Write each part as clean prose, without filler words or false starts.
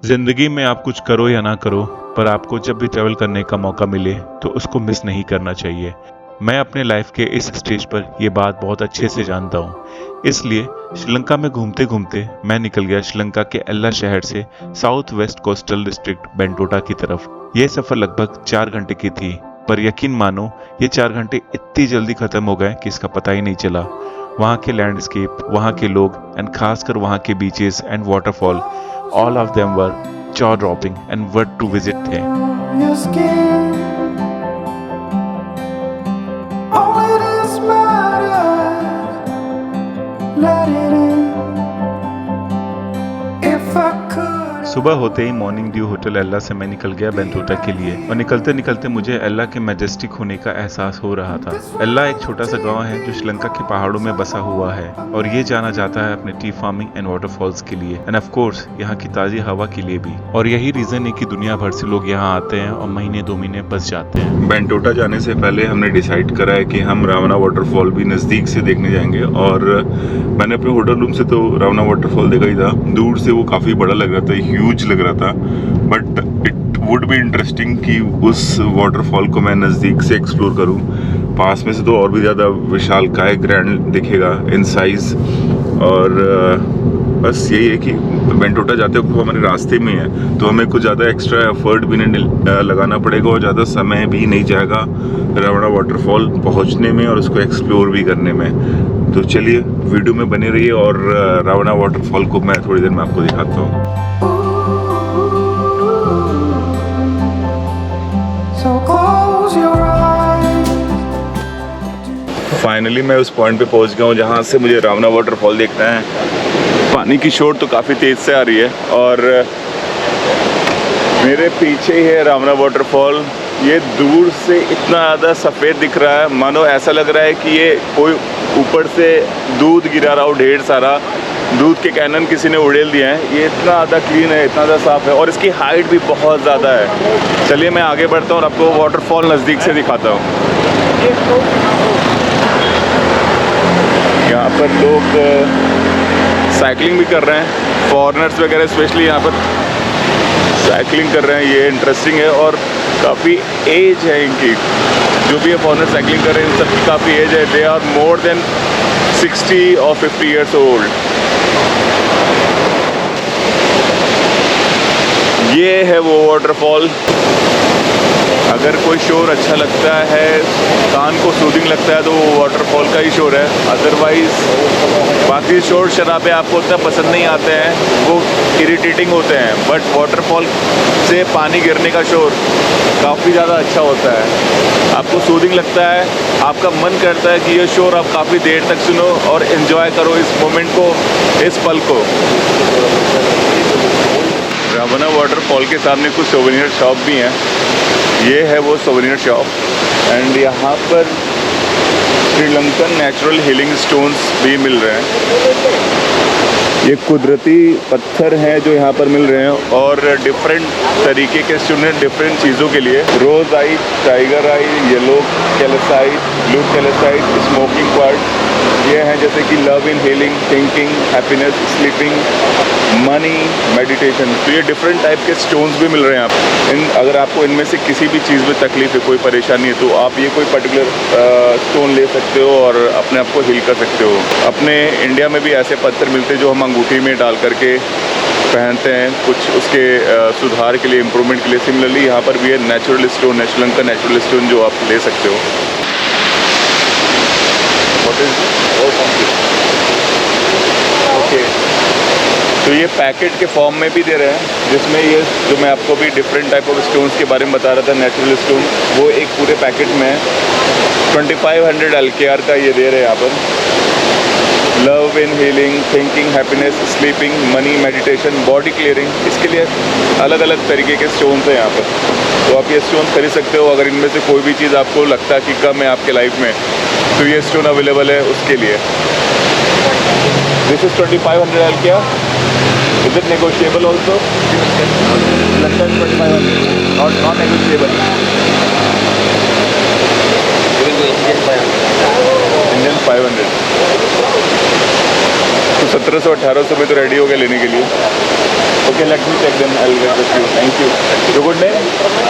जिंदगी में आप कुछ करो या ना करो, पर आपको जब भी ट्रैवल करने का मौका मिले तो उसको मिस नहीं करना चाहिए। मैं अपने लाइफ के इस स्टेज पर यह बात बहुत अच्छे से जानता हूँ। इसलिए श्रीलंका में घूमते घूमते मैं निकल गया श्रीलंका के एल्ला शहर से south west coastal district Bentota की तरफ। यह सफर लगभग 4 घंटे की थी, पर यकीन मानो ये 4 घंटे इतनी जल्दी खत्म हो गए कि इसका पता ही नहीं चला। वहाँ के लैंडस्केप, वहाँ के लोग एंड खासकर वहाँ के beaches and waterfall, all of them were jaw-dropping and worth to visit थे। Your skin, all it is matters. Let it in. If I could. सुबह होते ही मॉर्निंग ड्यू होटल एल्ला से मैं निकल गया बेंटोटा के लिए, और निकलते निकलते मुझे एल्ला के मैजेस्टिक होने का एहसास हो रहा था। एल्ला एक छोटा सा गांव है जो श्रीलंका के पहाड़ों में बसा हुआ है, और ये जाना जाता है अपने टी फार्मिंग एंड वाटरफॉल्स के लिए, एंड ऑफ कोर्स यहाँ की ताजी हवा के लिए भी। और यही रीजन है कि दुनिया भर से लोग यहाँ आते हैं और महीने 2 महीने बस जाते हैं। बेंटोटा जाने से पहले हमने डिसाइड करा है कि हम रावना वाटरफॉल भी नजदीक से देखने जाएंगे, और मैंने अपने होटल रूम से तो रावना वाटरफॉल देखा ही था। दूर से वो काफी बड़ा लग रहा था, ह्यूज लग रहा था, but it would be interesting कि उस वाटरफॉल को मैं नज़दीक से एक्सप्लोर करूं। पास में से तो और भी ज़्यादा विशालकाय ग्रैंड दिखेगा इन साइज। और बस यही है कि बेंटोटा जाते वक्त हमारे रास्ते में है, तो हमें कुछ ज़्यादा एक्स्ट्रा एफर्ट भी नहीं लगाना पड़ेगा और ज़्यादा समय भी नहीं जाएगा रावना वाटरफॉल पहुंचने में और उसको एक्सप्लोर भी करने में। तो चलिए वीडियो में बने रहिए, और रावना वाटरफॉल को मैं थोड़ी देर में आपको दिखाता हूँ। So close your eyes. Finally मैं उस पॉइंट पे पहुंच गया हूँ जहाँ से मुझे रावना वाटरफॉल देखना है। पानी की शोर तो काफ़ी तेज़ से आ रही है, और मेरे पीछे ही है रावना वाटरफॉल। ये दूर से इतना ज़्यादा सफ़ेद दिख रहा है, मानो ऐसा लग रहा है कि ये कोई ऊपर से दूध गिरा रहा हो, ढेर सारा दूध के कैनन किसी ने उड़ेल दिए हैं। ये इतना ज़्यादा क्लीन है, इतना ज़्यादा साफ़ है, और इसकी हाइट भी बहुत ज़्यादा है। चलिए मैं आगे बढ़ता हूँ और आपको वाटरफॉल नज़दीक से दिखाता हूँ। यहाँ पर लोग साइकिलिंग भी कर रहे हैं, फॉरेनर्स वगैरह स्पेशली यहाँ पर साइकिलिंग कर रहे हैं। ये इंटरेस्टिंग है, और काफ़ी एज है इनकी। जो भी ये फॉरेनर साइकिलिंग कर रहे हैं इन सबकी काफ़ी एज है। दे आर मोर देन 60 और 50 ईयर्स ओल्ड। ये है वो वाटरफॉल। अगर कोई शोर अच्छा लगता है, कान को सूदिंग लगता है, तो वो वाटरफॉल का ही शोर है। अदरवाइज बाकी शोर शराबे आपको उतना पसंद नहीं आते हैं, वो इरिटेटिंग होते हैं, बट वाटरफॉल से पानी गिरने का शोर काफ़ी ज़्यादा अच्छा होता है। आपको सूदिंग लगता है, आपका मन करता है कि ये शोर आप काफ़ी देर तक सुनो और एंजॉय करो इस मोमेंट को, इस पल को। रावना वाटरफॉल के सामने कुछ सोवेनियर शॉप भी हैं। ये है वो सोवेनियर शॉप, एंड यहाँ पर श्रीलंकन नेचुरल हीलिंग स्टोन्स भी मिल रहे हैं। ये कुदरती पत्थर हैं जो यहाँ पर मिल रहे हैं, और डिफरेंट तरीके के स्टोन हैं डिफरेंट चीज़ों के लिए। Rose eye, tiger eye, yellow calcite, blue calcite, smoking quartz. ये हैं जैसे कि love in healing, thinking, happiness, sleeping, money, meditation. तो ये डिफरेंट टाइप के स्टोन्स भी मिल रहे हैं आप। अगर आपको इनमें से किसी भी चीज़ में तकलीफ है, कोई परेशानी है, तो आप ये कोई पर्टिकुलर स्टोन ले सकते हो और अपने आप को हील कर सकते हो। अपने इंडिया में भी ऐसे पत्थर मिलते हैं जो हम अंगूठी में डाल करके पहनते हैं, कुछ उसके सुधार के लिए, इम्प्रूवमेंट के लिए। सिमिलरली यहाँ पर भी है natural stone, Sri Lanka natural stone, जो आप ले सकते हो। ओके, तो ये पैकेट के फॉर्म में भी दे रहे हैं, जिसमें ये जो मैं आपको भी डिफरेंट टाइप ऑफ स्टोन्स के बारे में बता रहा था, नेचुरल स्टोन, वो एक पूरे पैकेट में 2500 LKR का ये दे रहे हैं यहाँ पर। Love in healing, thinking, happiness, sleeping, money, meditation, body clearing, इसके लिए अलग अलग तरीके के स्टोन्स हैं यहाँ पर। तो आप ये स्टोन खरीद सकते हो। अगर इनमें से कोई भी चीज़ आपको लगता है कि कम है आपके लाइफ में, तो ये स्टोन अवेलेबल है उसके लिए। This is 2500 LKR। Is it negotiable also? London 2500, not negotiable. Indian 500. तो 1700-1800 में तो रेडी हो गए लेने के लिए. Okay, let me check them. I'll get with you. Thank you. Your good name?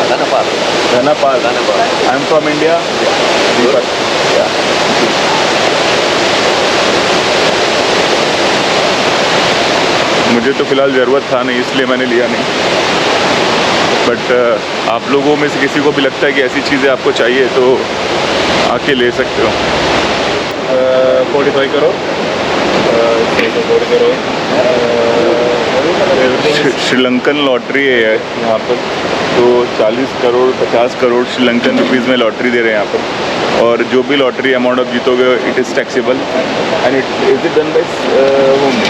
Dhanapal. Dhanapal. I'm from India. Deepak. Yeah. मुझे तो फ़िलहाल ज़रूरत था नहीं, इसलिए मैंने लिया नहीं. बट आप लोगों में से किसी को भी लगता है कि ऐसी चीज़ें आपको चाहिए तो आके ले सकते हो. 45 करोड़. श्रीलंकन लॉटरी है यहाँ पर, तो 40 करोड़ 50 करोड़ श्रीलंकन रुपीज़ में लॉटरी दे रहे हैं यहाँ पर. और जो भी लॉटरी अमाउंट आप जीतोगे it is taxable. And it done by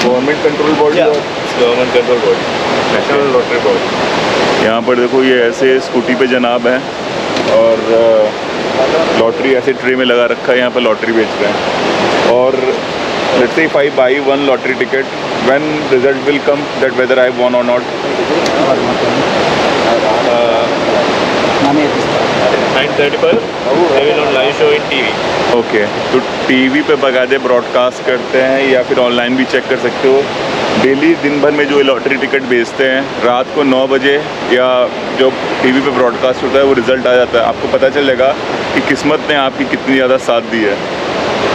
government control body. Government control body, national lottery body. यहाँ पर देखो ये ऐसे स्कूटी पे जनाब हैं और लॉटरी ऐसे ट्रे में लगा रखा है, यहाँ पर लॉटरी बेच रहे हैं. और let's say if I buy one lottery ticket, when result will come that whether I won or not? 9:30 पर they will on live show in TV. Okay, तो टीवी पे बकायदे ब्रॉडकास्ट करते हैं या फिर ऑनलाइन भी चेक कर सकते हो. डेली दिन भर में जो लॉटरी टिकट बेचते हैं रात को 9 बजे या जो टीवी पे ब्रॉडकास्ट होता है वो रिज़ल्ट आ जाता है. आपको पता चलेगा कि किस्मत ने आपकी कितनी ज़्यादा साथ दी है.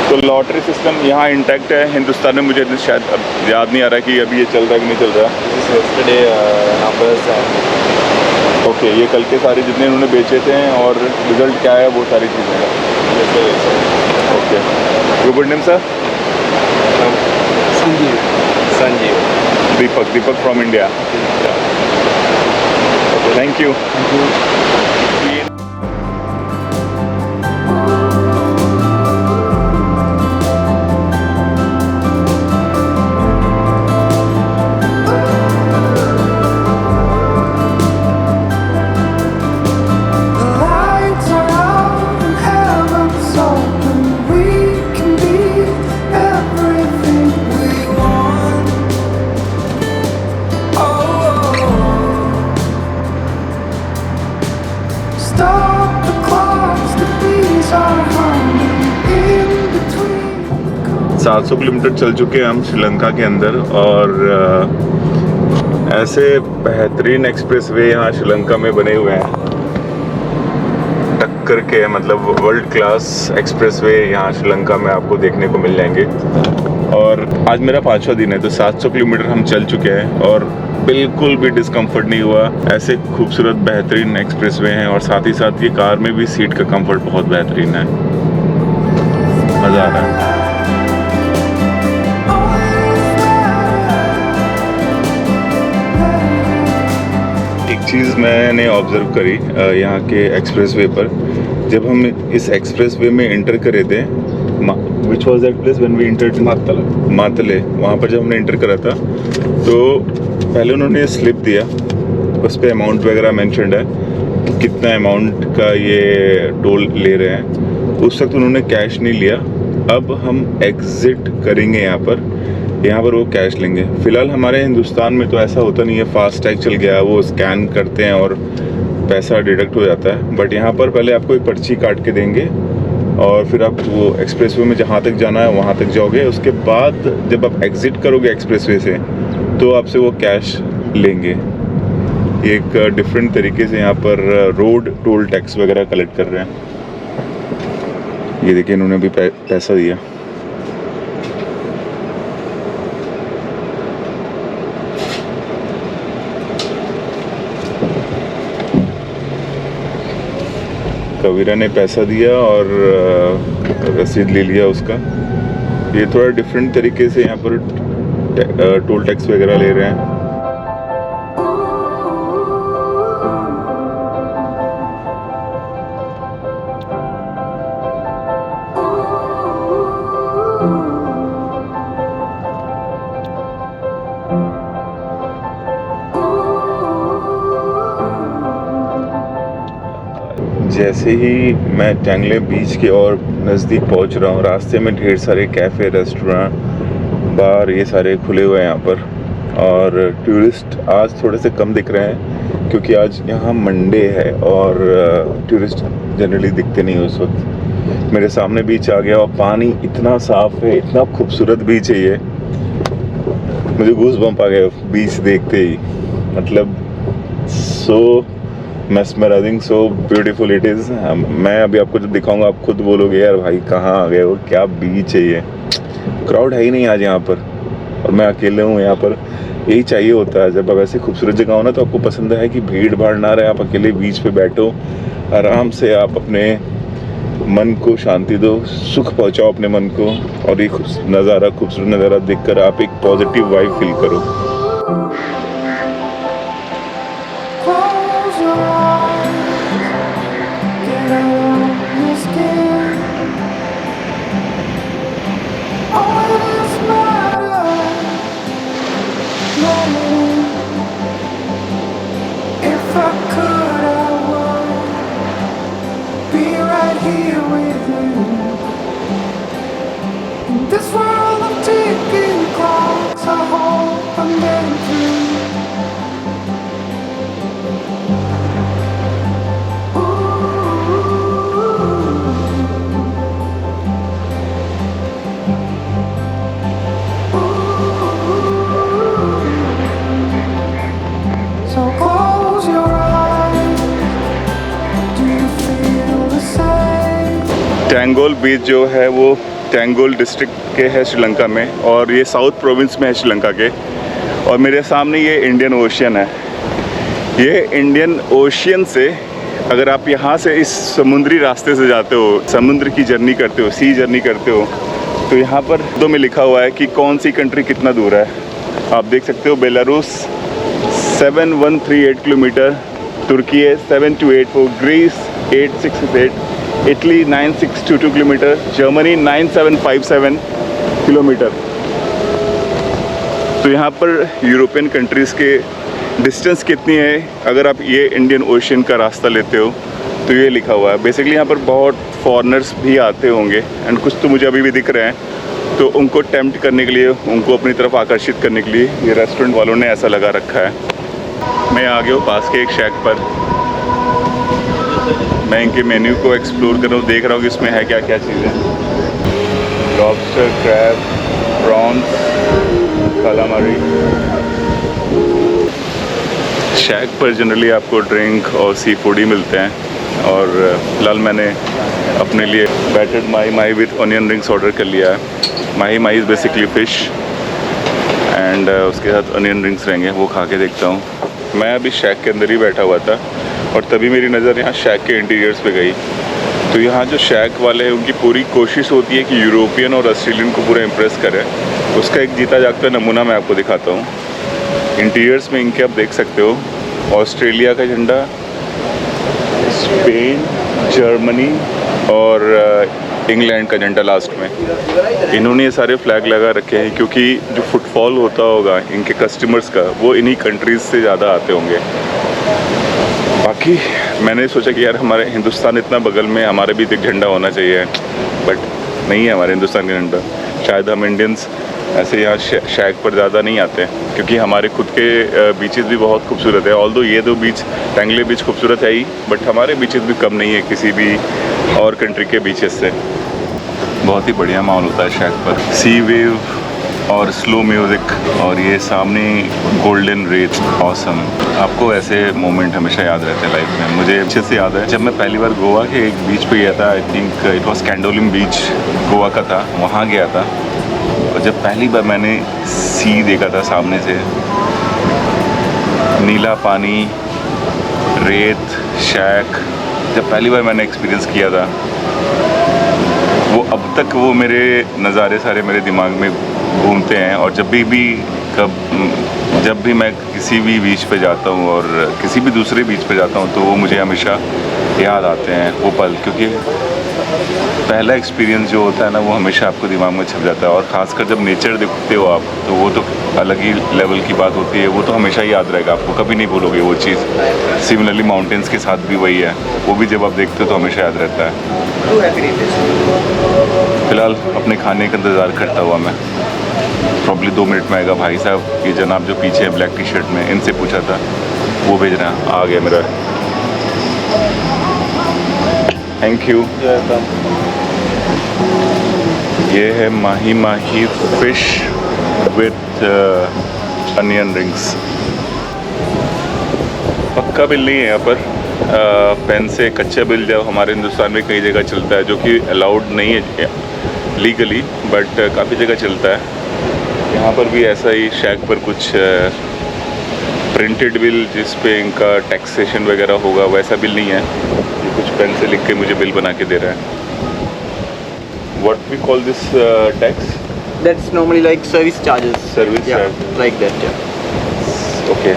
तो लॉटरी सिस्टम यहाँ इंटैक्ट है. हिंदुस्तान में मुझे शायद अब याद नहीं आ रहा कि अभी ये चल रहा है कि नहीं चल रहा. Yesterday numbers ओके, ये कल के सारे जितने इन्होंने बेचे थे और रिज़ल्ट क्या है वो सारी चीज़ें. Okay, your good name sir? Sanjeev. Deepak from India. Thank you. The lights are out and heaven's open. We can be everything we want. Oh, stop the clocks, the beats are humming in between. 700 kilometre चल चुके हैं हम श्रीलंका के अंदर. और ऐसे बेहतरीन express way यहाँ श्रीलंका में बने हुए हैं टक्कर के. मतलब वर्ल्ड क्लास एक्सप्रेस वे यहाँ श्रीलंका में आपको देखने को मिल जाएंगे. और आज मेरा 5वां दिन है, तो 700 किलोमीटर हम चल चुके हैं और बिल्कुल भी डिस्कम्फर्ट नहीं हुआ. ऐसे खूबसूरत बेहतरीन एक्सप्रेस वे हैं और साथ ही साथ ये कार में भी सीट का कंफर्ट बहुत बेहतरीन है. मज़ा आ रहा है. एक चीज़ मैंने ऑब्ज़र्व करी यहाँ के एक्सप्रेस वे पर. जब हम इस एक्सप्रेस वे में इंटर करे थे, which was that place when we entered? Matale. वहाँ पर जब हमने इंटर करा था तो पहले उन्होंने स्लिप दिया, उस पर अमाउंट वगैरह मेंशन्ड है कि कितना अमाउंट का ये टोल ले रहे हैं. उस वक्त उन्होंने कैश नहीं लिया. अब हम एग्ज़िट करेंगे यहाँ पर वो कैश लेंगे. फ़िलहाल हमारे हिंदुस्तान में तो ऐसा होता नहीं है. फास्टैग चल गया, वो स्कैन करते हैं और पैसा डिडक्ट हो जाता है. बट यहाँ पर पहले आपको एक पर्ची काट के देंगे और फिर आप वो एक्सप्रेसवे में जहाँ तक जाना है वहाँ तक जाओगे. उसके बाद जब आप एग्ज़िट करोगे एक्सप्रेसवे से तो आपसे वो कैश लेंगे. एक डिफरेंट तरीके से यहाँ पर रोड टोल टैक्स वगैरह कलेक्ट कर रहे हैं. ये देखिए इन्होंने भी पैसा दिया. कबीरा ने पैसा दिया और रसीद ले लिया उसका. ये थोड़ा डिफरेंट तरीके से यहाँ पर टोल टैक्स वगैरह ले रहे हैं. जैसे ही मैं टैंगले बीच के और नज़दीक पहुंच रहा हूँ, रास्ते में ढेर सारे कैफ़े, रेस्टोरेंट, बार ये सारे खुले हुए हैं यहाँ पर. और टूरिस्ट आज थोड़े से कम दिख रहे हैं क्योंकि आज यहाँ मंडे है और टूरिस्ट जनरली दिखते नहीं उस वक्त. मेरे सामने बीच आ गया और पानी इतना साफ़ है, इतना खूबसूरत बीच है ये मुझे गूज बम्प आ गए बीच देखते ही, मतलब सो mesmerizing, so beautiful it is। मैं अभी आपको जब दिखाऊंगा आप खुद बोलोगे यार भाई कहाँ आ गए हो, क्या बीच है ये, क्राउड है ही नहीं आज यहाँ पर और मैं अकेले हूँ यहाँ पर। यही चाहिए होता है जब आप ऐसी खूबसूरत जगह हो ना, तो आपको पसंद है कि भीड़ भाड़ ना रहे, आप अकेले बीच पे बैठो, आराम से आप अपने मन को शांति दो, सुख पहुँचाओ अपने मन को, और ये नज़ारा, खूबसूरत नज़ारा देखकर आप एक पॉजिटिव वाइब फील करो। Close your eyes, get out your skin. All this matters, no. If I could, I would be right here with you. In this world of ticking clocks, I hope I'm getting through. So close your eyes. Do you feel the same? टैंगोल बीच जो है वो टैंगोल district के है श्रीलंका में, और ये south province में है श्रीलंका के। और मेरे सामने ये इंडियन ओशियन है। ये इंडियन ओशियन से अगर आप यहाँ से इस समुद्री रास्ते से जाते हो, समुद्र की जर्नी करते हो, सी जर्नी करते हो, तो यहाँ पर दो में लिखा हुआ है कि कौन सी कंट्री कितना दूर है। आप देख सकते हो बेलारूस 7138 किलोमीटर, तुर्की है 7284, Greece 8668, Italy 9622 kilometre, Germany 9757 kilometre. तो यहाँ पर यूरोपियन कंट्रीज़ के डिस्टेंस कितनी है अगर आप ये इंडियन ओशियन का रास्ता लेते हो, तो ये लिखा हुआ है। बेसिकली यहाँ पर बहुत फॉरेनर्स भी आते होंगे, एंड कुछ तो मुझे अभी भी दिख रहे हैं, तो उनको टेम्प्ट करने के लिए, उनको अपनी तरफ आकर्षित करने के लिए ये रेस्टोरेंट वालों ने ऐसा लगा रखा है। मैं आ गया हूँ पास के एक शैक पर, मैं इनके मेन्यू को एक्सप्लोर कर रहा हूँ, देख रहा हूँ कि इसमें है क्या क्या चीज़ें। Lobster, crab, prawns, calamari. Shack पर जनरली आपको ड्रिंक और सी फूड ही मिलते हैं, और फिलहाल मैंने अपने लिए battered Mahi Mahi with onion rings order कर लिया है। माही माही इज़ बेसिकली फ़िश, एंड उसके साथ ऑनियन रिंग्स रहेंगे, वो खा के देखता हूँ। मैं अभी शैक के अंदर ही बैठा हुआ था, और तभी मेरी नज़र यहाँ शैक के इंटीरियर्स पे गई। तो यहाँ जो शैक वाले हैं उनकी पूरी कोशिश होती है कि यूरोपियन और ऑस्ट्रेलियन को पूरा इम्प्रेस करें। उसका एक जीता जागता नमूना मैं आपको दिखाता हूँ। इंटीरियर्स में इनके आप देख सकते हो ऑस्ट्रेलिया का झंडा, स्पेन, जर्मनी और इंग्लैंड का झंडा लास्ट में। इन्होंने ये सारे फ्लैग लगा रखे हैं क्योंकि जो फुटफॉल होता होगा इनके कस्टमर्स का, वो इन्हीं कंट्रीज़ से ज़्यादा आते होंगे। बाकी मैंने सोचा कि यार हमारे हिंदुस्तान इतना बगल में, हमारे भी एक झंडा होना चाहिए, बट नहीं है हमारे हिंदुस्तान का झंडा। शायद हम इंडियंस ऐसे यहाँ शैक पर ज़्यादा नहीं आते, क्योंकि हमारे खुद के बीचेस भी बहुत खूबसूरत है। ऑल्दो ये दो बीच, टैंगले बीच खूबसूरत है ही, बट हमारे बीचेस भी कम नहीं है किसी भी और कंट्री के बीचेस से। बहुत ही बढ़िया माहौल होता है शैक पर, सी वेव और स्लो म्यूज़िक, और ये सामने गोल्डन रेत, ऑसम। आपको ऐसे मोमेंट हमेशा याद रहते हैं लाइफ में। मुझे अच्छे से याद है जब मैं पहली बार गोवा के एक बीच पे गया था, I think it was Candolim beach Goa का था, वहाँ गया था। और जब पहली बार मैंने सी देखा था सामने से, नीला पानी, रेत, शैक, जब पहली बार मैंने एक्सपीरियंस किया था, वो अब तक वो मेरे नज़ारे सारे मेरे दिमाग में घूमते हैं। और जब भी मैं किसी भी बीच पे जाता हूँ और किसी भी दूसरे बीच पे जाता हूँ, तो वो मुझे हमेशा याद आते हैं वो पल, क्योंकि पहला एक्सपीरियंस जो होता है ना, वो हमेशा आपको दिमाग में छप जाता है। और ख़ासकर जब नेचर देखते हो आप, तो वो तो अलग ही लेवल की बात होती है, वो तो हमेशा ही याद रहेगा, आपको कभी नहीं भूलोगे वो चीज़। सिमिलरली माउंटेन्स के साथ भी वही है, वो भी जब आप देखते हो तो हमेशा याद रहता है। फ़िलहाल अपने खाने का इंतज़ार करता हुआ मैं, प्रॉब्ली 2 मिनट में आएगा। भाई साहब ये जनाब जो पीछे है ब्लैक टी शर्ट में, इनसे पूछा था, वो भेज रहे हैं, आ गया मेरा। Thank you. ये है माही माही फिश विथ अनियन रिंग्स। पक्का बिल नहीं है यहाँ पर, पेन से कच्चा बिल जब हमारे हिंदुस्तान में कई जगह चलता है, जो कि अलाउड नहीं है लीगली, बट काफ़ी जगह चलता है। यहाँ पर भी ऐसा ही शैक पर कुछ प्रिंटेड बिल जिस पे इनका टैक्सेशन वगैरह होगा वैसा बिल नहीं है, ये कुछ पेन से लिख के मुझे बिल बना के दे रहा है। What we call this tax? That's normally like service charges. Service yeah, charges. like that, yeah. Okay,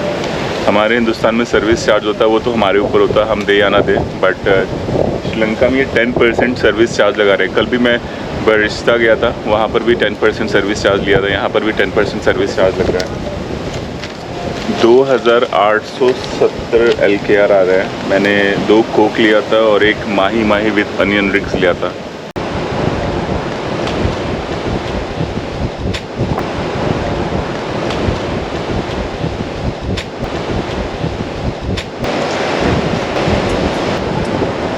हमारे हिंदुस्तान में सर्विस चार्ज होता है, वो तो हमारे ऊपर होता है, हम दे या ना दे, बट श्रीलंका में ये 10% सर्विस चार्ज लगा रहे हैं। कल भी मैं बरिस्ता गया था, वहाँ पर भी 10% सर्विस चार्ज लिया था, यहाँ पर भी 10% सर्विस चार्ज लग रहा है। 2870 LKR आ रहा है। मैंने 2 कोक लिया था और एक mahi mahi with onion rings लिया था।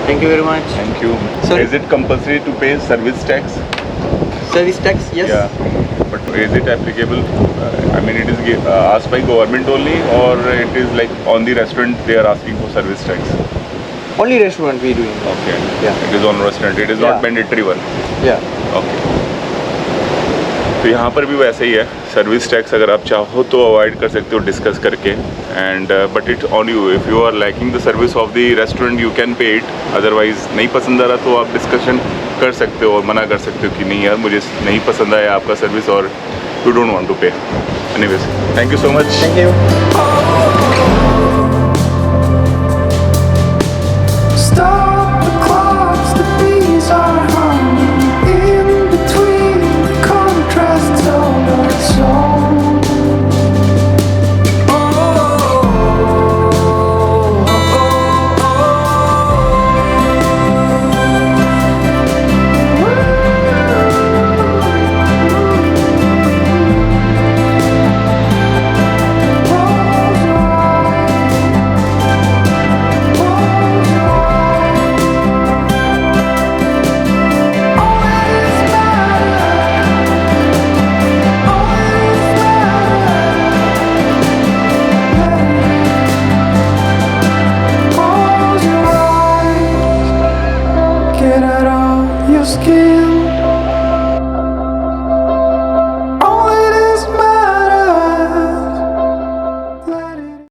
Thank you very much. Thank you. Sorry? Is it compulsory to pay service tax? Service tax, yes. Yeah, but is it applicable? I mean, it is asked by government only, or it is like on the restaurant they are asking for service tax? Only restaurant we doing. Okay. Yeah. It is on restaurant. It is not Yeah. mandatory one. Yeah. Okay. तो यहाँ पर भी वैसे ही है, service tax अगर आप चाहो तो अवॉइड कर सकते हो डिस्कस करके, and but it on you. If you are liking the service of the restaurant you can pay it, otherwise नहीं पसंद आ रहा तो आप डिस्कशन कर सकते हो और मना कर सकते हो कि नहीं यार मुझे नहीं पसंद आया आपका सर्विस और यू डोंट वांट टू पे। Anyways, thank you so much. Thank you. Stop the clocks, the bees are humming in between the contrasts of our song. Get out of your skin.